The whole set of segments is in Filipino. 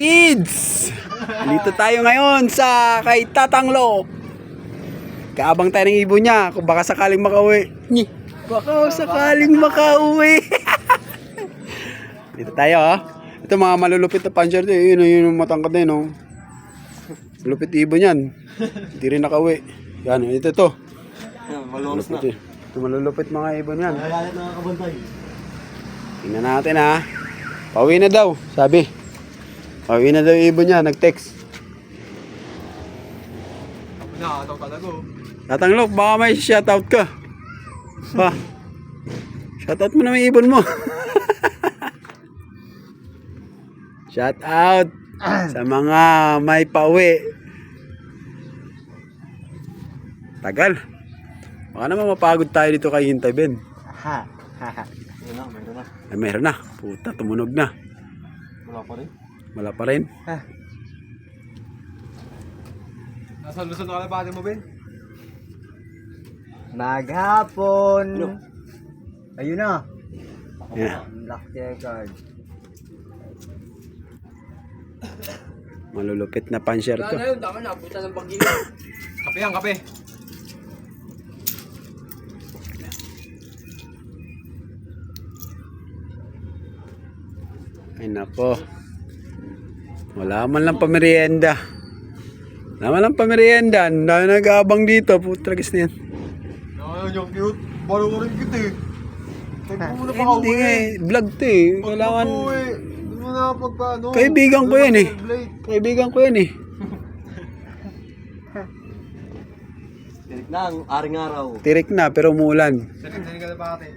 Kids! Dito tayo ngayon sa kay Tatanglop. Kaabang tayo ng ibon niya kung baka sakaling makauwi. Baka sakaling makauwi. Dito tayo Ito mga malulupit na puncher to. Yun yung matangkad na yun. Malupit ibon yan. Hindi rin nakauwi. Yan, ito to. Malulos na. Ito malulupit mga ibon yan. Nagalit na kabantay. Tingnan natin Pauwi na daw, sabi. Pauwi na daw yung ibon niya, nag-text. Nakakataw talaga. Tatanglop, baka may shoutout ka. Ba? Shoutout mo na may ibon mo. Shoutout sa mga may pauwi. Tagal. Baka naman mapagod tayo dito kay Hintay Ben. Meron na. Ay, meron na. Puta, tumunog na. Wala pa rin. Wala pa rin. Nasa Luzon na kalabati mo, Ben? Maghapon. Ayun na. Yeah. Black checkered. Malulupit na puncher to. yun, tama na. Puta ng bagyo. Kape yan, kape. Ay nako. Wala man lang pamerienda. Wala man lang pamerienda. Ang dami nag-aabang dito. Putragis na yan. Ayun, yung cute. Baro ko rin cute Tagpo mo na pa Hindi nga vlog to Kailangan. Hindi mo na pagpaano. Kaibigan ko yan Kaibigan ko yan Tirik na ang aring araw. Tirik na pero umuulan. Saling kalabati.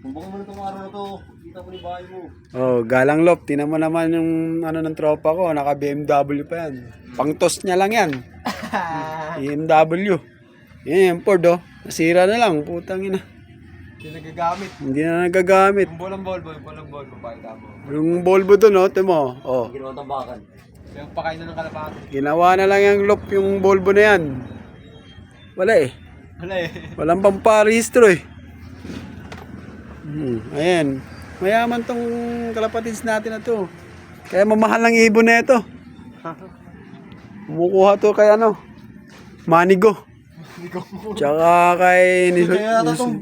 Kumbong mo na itong araw na to. Kita mo ni bahay mo. Oh, Galang Lop. Tinan mo naman yung ng tropa ko. Naka BMW pa yan. Pang-toast niya lang yan. BMW. Yan yung Ford Nasira na lang. Putang ina. Hindi nagagamit. Hindi na nagagamit. Yung bolang Volvo, pakita mo. Yung Volvo doon ito mo. Oh. Ginawa tambakan. Yung pakain na ng kalapati. Ginawa na lang yung Lop yung Volvo na yan. Wala Wala Walang pamparehistro Ayan. Mayaman tong kalapatids natin na to. Kaya mamahal ng ibon na ito. Kumukuha to kay Manigo. Tsaka kay Kaya tatong,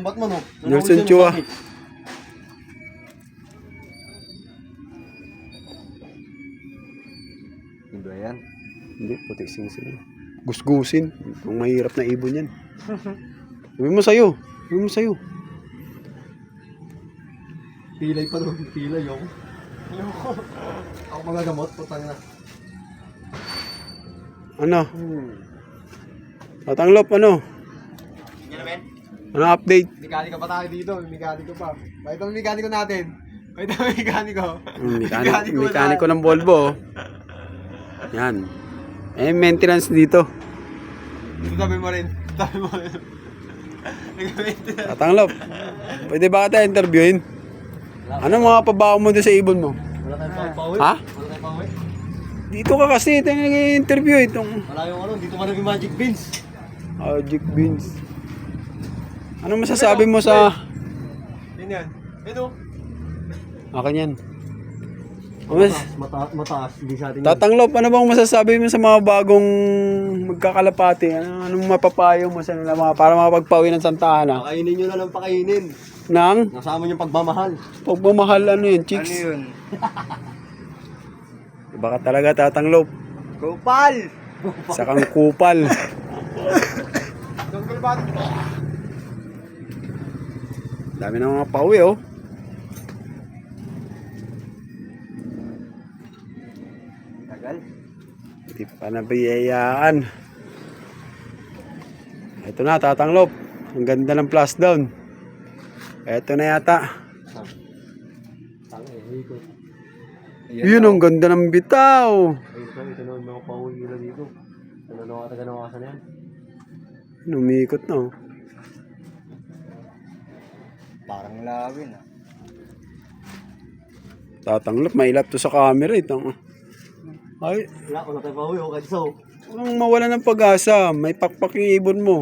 ba't mo Nelson Chua. Hindi yan. Hindi, puti sing-sing. Gusgusin. Itong mahirap na ibon yan. Sabi mo sa'yo. Pilay pa doon. Pilay ako. Ako magagamot. Putang na. Tatanglop, Yan na, Ben. Ano update? Mekaniko pa tayo dito. Mekaniko pa. Pakita mo mekaniko natin. Pakita mo mekaniko. Mekaniko ng Volvo. Yan. Maintenance dito. Tabi mo rin. Tatanglop. Pwede ba kita interviewin? Ano mga pabaho mo doon sa ibon mo? Wala tayong pauwi. Ha? Wala tayong pauwi. Dito ka kasi. Ito yung nag-interview itong Wala yung dito ka naging magic beans. Magic Beans. Ano masasabi mo sa Yan. Ito. akin yan? Mataas. Hindi sa atin. Tatanglop, ano bang masasabi mo sa mga bagong magkakalapati? Anong mapapayo mo sa nila para makapagpawi ng Santa Ana? Pakainin nyo na lang pakainin. Nang Nasama yung pagmamahal. pagmamahal chicks? Ano yun? Baka talaga Tatanglop. Kupal! Sakang kupal. Dami na mga pauwi Tagal. Hindi pa nabiyayaan. Ito na, Tatanglop. Ang ganda ng plus down. Ito na yata. Yun, ang ganda ng bitaw. Ito na yung mga pauwi nila dito. Taga-nawasan yan. Umikot na Parang lawin Tatanglop, mailap to sa camera Ay, Wala tayong pauwi. Kahit isa walang mawala ng pag-asa. May pakpak yung ibon mo.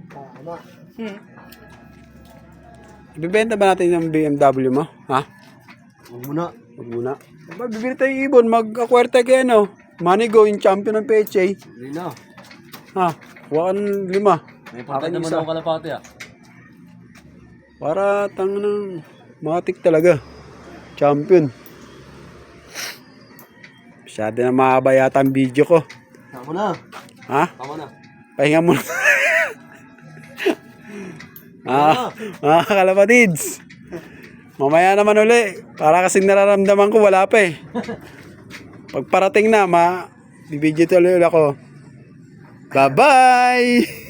Tama. Ibibenta ba natin yung BMW mo? Ha? Huwag muna. Huwag muna. Bibili tayo ibon, mag-acquire tayo kayo, no? Money go, yung champion ng PHA. Hindi na. Ha, kuha ka ng 5. May Akin naman isa. ako kalapati ah. Para tang ng matik talaga. Champion. Masyado na mahaba yata ang video ko. Tama na. Ha? Tama na. Pahinga muna. Mga kalapatids. Mamaya naman uli. Para kasing nararamdaman ko, wala pa eh. Pag parating na, bibidyo tuloy ulit ako. Bye-bye!